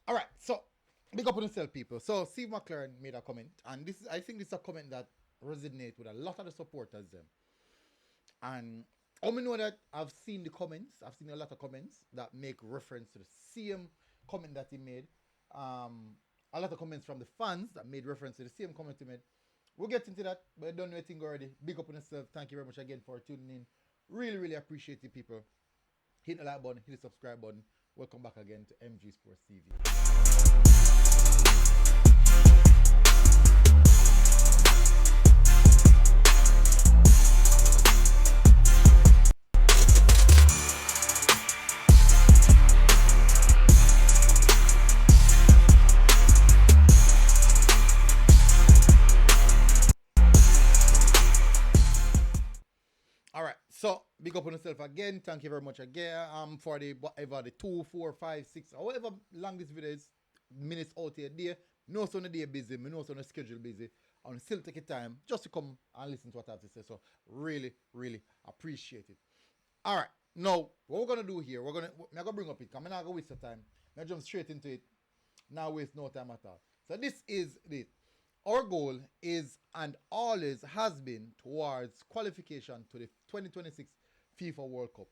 All right, so big up on yourself, people. So Steve McClaren made a comment, and I think this is a comment that resonates with a lot of the supporters them. And I only know that I've seen the comments. I've seen a lot of comments that make reference to the same comment that he made. A lot of comments from the fans that made reference to the same comment he made. We'll get into that, but I don't know anything already. Big up on yourself. Thank you very much again for tuning in. Really, really appreciate you, people. Hit the like button, hit the subscribe button. Welcome back again to MG Sports TV. All right, so big up on yourself again. Thank you very much again. For the whatever the 2, 4, 5, 6, or whatever long this video is, minutes out here there. No son of day busy, me no son of schedule busy. And still take your time just to come and listen to what I have to say. So really, really appreciate it. All right, now what we're gonna do here, I'm gonna bring up it. I'm not gonna waste the time. I'm gonna jump straight into it. Now waste no time at all. So this is it. Our goal is and always has been towards qualification to the 2026 FIFA World Cup.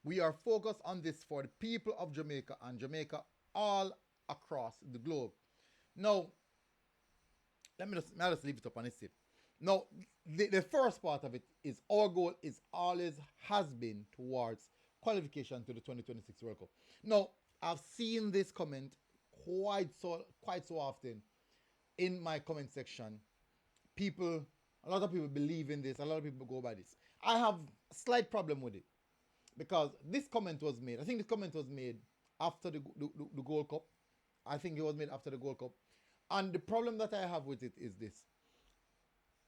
We are focused on this for the people of Jamaica and Jamaica all across the globe. Now, let me just leave it up on this tip. Now, the first part of it is our goal is always has been towards qualification to the 2026 World Cup. Now, I've seen this comment quite so often in my comment section. A lot of people believe in this. A lot of people go by this. I have a slight problem with it because this comment was made. I think this comment was made after the Gold Cup. I think it was made after the Gold Cup. And the problem that I have with it is this.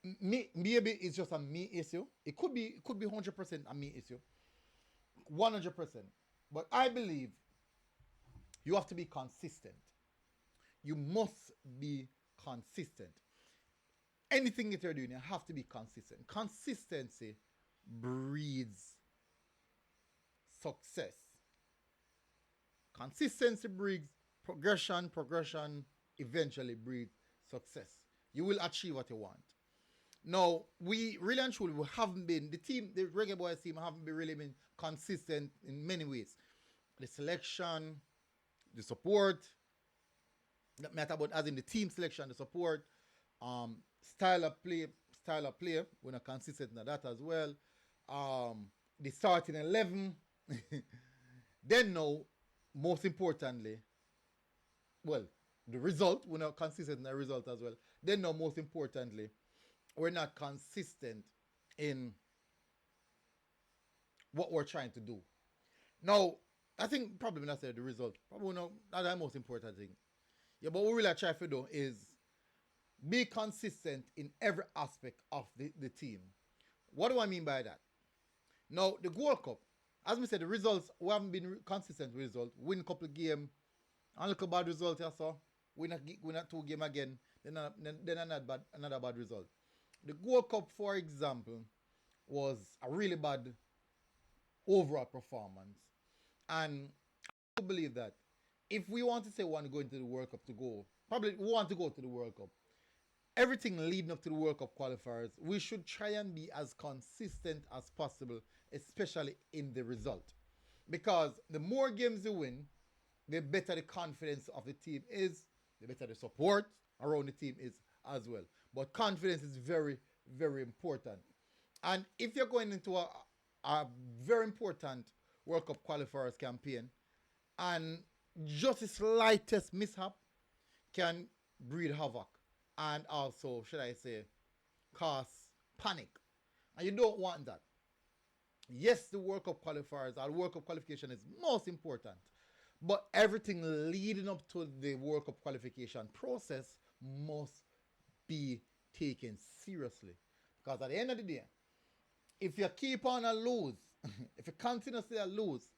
Maybe it's just a me issue. It could be 100% a me issue. 100%. But I believe you have to be consistent. You must be consistent. Anything that you're doing, you have to be consistent. Consistency breeds success. Consistency breeds progression. Progression eventually breeds success. You will achieve what you want. Now, we really and truly we haven't been, the Reggae Boyz team haven't been really been consistent in many ways. The selection, the support, that matter about as in the team selection, the support, style of play, we're not consistent in that as well. The starting 11. Then now, most importantly, well, the result, we're not consistent in the result as well. Then now, most importantly, we're not consistent in what we're trying to do. Now, I think probably not say the result. Probably not that's the most important thing. Yeah, but what we really try to do is be consistent in every aspect of the team. What do I mean by that? Now, the Gold Cup, as we said, the results, we haven't been consistent with results. Win a couple of games, and look a bad result here, so win a 2 game again, then another bad result. The Gold Cup, for example, was a really bad overall performance. And I believe that if we want to say we want to go into the World Cup to go, probably we want to go to the World Cup. Everything leading up to the World Cup qualifiers, we should try and be as consistent as possible, especially in the result. Because the more games you win, the better the confidence of the team is, the better the support around the team is as well. But confidence is very, very important. And if you're going into a very important World Cup qualifiers campaign, and just the slightest mishap can breed havoc and also, should I say, cause panic. And you don't want that. Yes, the World Cup qualifiers, our World Cup qualification is most important. But everything leading up to the World Cup qualification process must be taken seriously. Because at the end of the day, if you keep on a lose, if you continuously lose,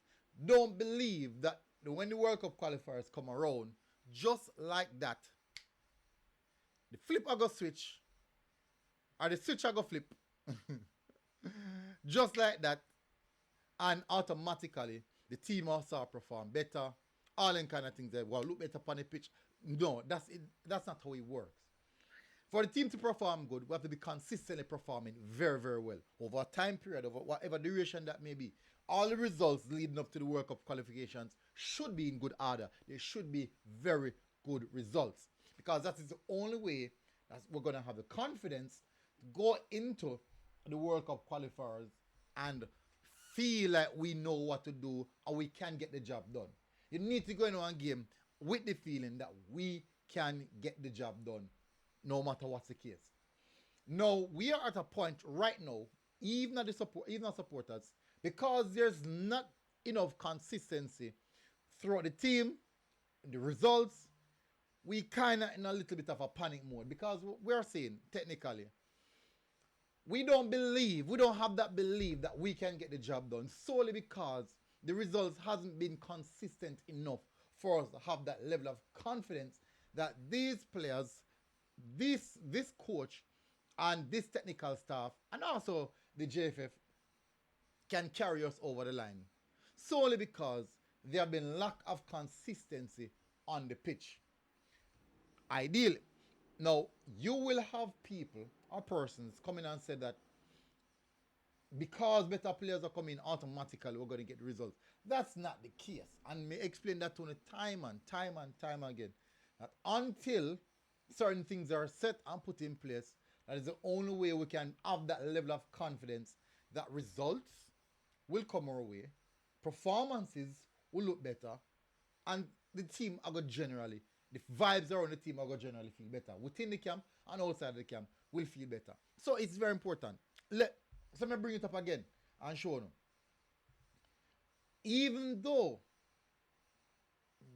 don't believe that when the World Cup qualifiers come around, just like that, the flip I go switch, or the switch I go flip, just like that, and automatically the team also perform better, all in kind of things that, well, look better upon the pitch. No, that's it. That's not how it works. For the team to perform good, we have to be consistently performing very, very well over a time period, over whatever duration that may be. All the results leading up to the World Cup qualifications should be in good order. They should be very good results because that is the only way that we're going to have the confidence to go into the World Cup qualifiers and feel like we know what to do and we can get the job done. You need to go into one game with the feeling that we can get the job done no matter what's the case. Now, we are at a point right now, even as supporters, because there's not enough consistency throughout the team, the results, we kind of in a little bit of a panic mode because we're saying, technically, we don't have that belief that we can get the job done solely because the results hasn't been consistent enough for us to have that level of confidence that these players, this coach, and this technical staff, and also the JFF can carry us over the line. Solely because there have been lack of consistency on the pitch. Ideally, now you will have people or persons coming and say that because better players are coming automatically, we're going to get the results. That's not the case. And me explain that to you time and time again. That until certain things are set and put in place, that is the only way we can have that level of confidence that results will come our way, performances will look better, and the team are going to generally, the vibes around the team are going to generally feel better. Within the camp and outside the camp will feel better. So it's very important. So let me bring it up again and show you. Even though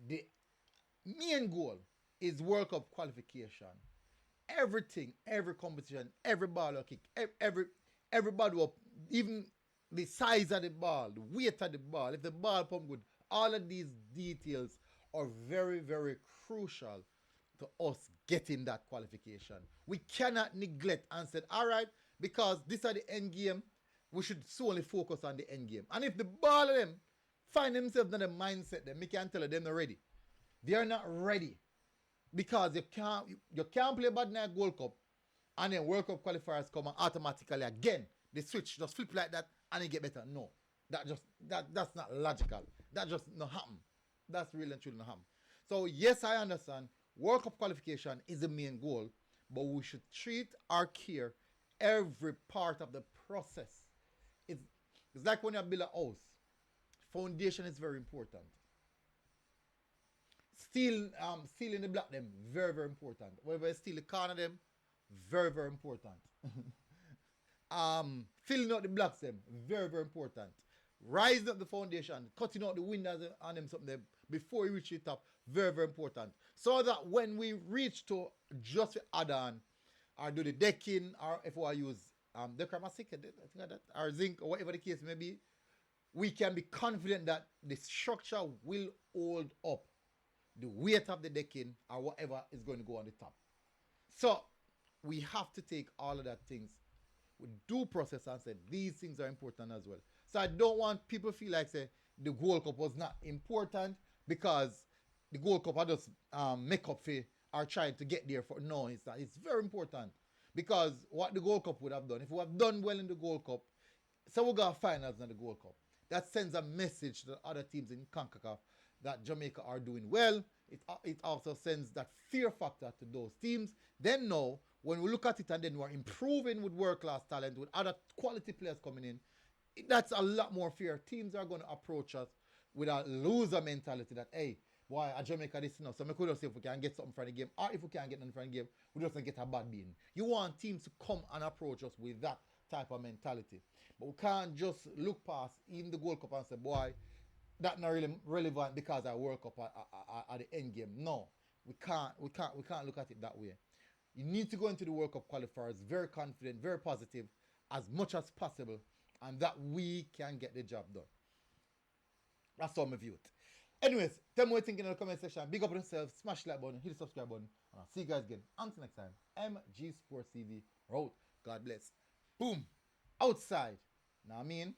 the main goal is World Cup qualification, everything, every competition, every ball or kick, everybody up, even the size of the ball, the weight of the ball, if the ball pump good, all of these details are very, very crucial to us getting that qualification. We cannot neglect and say, all right, because this is the end game, we should solely focus on the end game. And if the ball of them find themselves in the mindset, then we can tell them they're not ready. They are not ready because you can't play bad night World Cup and then World Cup qualifiers come and automatically again the switch just flip like that and it get better. No, that's not logical. That just not happen. That's really and truly not happen. So yes, I understand World Cup qualification is the main goal, but we should treat our care every part of the process. It's like when you build a house. Foundation is very important. Sealing the block them, very, very important. Whether you steel the corner them, very, very important. Filling out the blocks them, very, very important. Rising up the foundation, cutting out the windows on them something there before you reach the top, very, very important. So that when we reach to just add on or do the decking, or if we use decramastic, or zinc, or whatever the case may be, we can be confident that the structure will hold up the weight of the decking or whatever is going to go on the top. So we have to take all of that things with due process and say these things are important as well. So I don't want people to feel like say the Gold Cup was not important because the Gold Cup had just make up for or trying to get there for. No, it's not. It's very important because what the Gold Cup would have done, if we have done well in the Gold Cup, so we got finals in the Gold Cup. That sends a message to the other teams in CONCACAF that Jamaica are doing well. It also sends that fear factor to those teams. Then now, when we look at it and then we're improving with world-class talent, with other quality players coming in, that's a lot more fear. Teams are going to approach us with a loser mentality that, hey, boy, at Jamaica this enough. So we could just see if we can get something from the game, or if we can't get nothing from the game, we just get a bad beating. You want teams to come and approach us with that type of mentality. But we can't just look past even the Gold Cup and say, boy, that's not really relevant because I World Cup at the end game. No, we can't look at it that way. You need to go into the World Cup qualifiers very confident, very positive, as much as possible, and that we can get the job done. That's how I view it. Anyways, tell me what you think in the comment section. Big up on yourself, smash the like button, hit the subscribe button, and I'll see you guys again. Until next time, MG Sports TV. Road. God bless. Boom. Outside. Know what I mean?